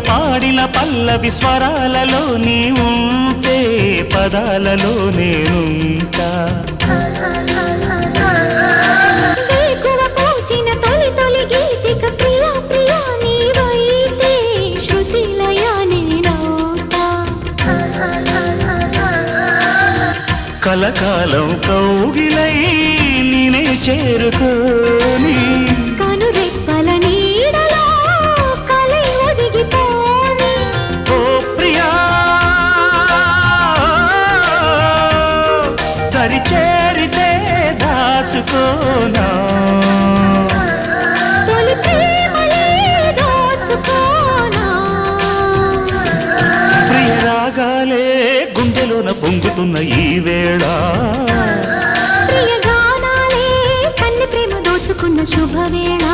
పాడిన పల్లవి స్వరాలలో నీ ఉంటే పదాలలో నేనుంటా కలకాలం కౌగిలై నేనే చేరుకోని కనురెప్పల నీడలో కలై ఒదిగిపోని ఓ ప్రియా దరి చేరితే దాచుకోనా తొలి ప్రేమలే దోచుకోనా ప్రియ రాగాలే గుండెలోన పొంగుతున్న ఈ వేళ ప్రియ గానాలే కన్నె ప్రేమ దోచుకున్న శుభవేళ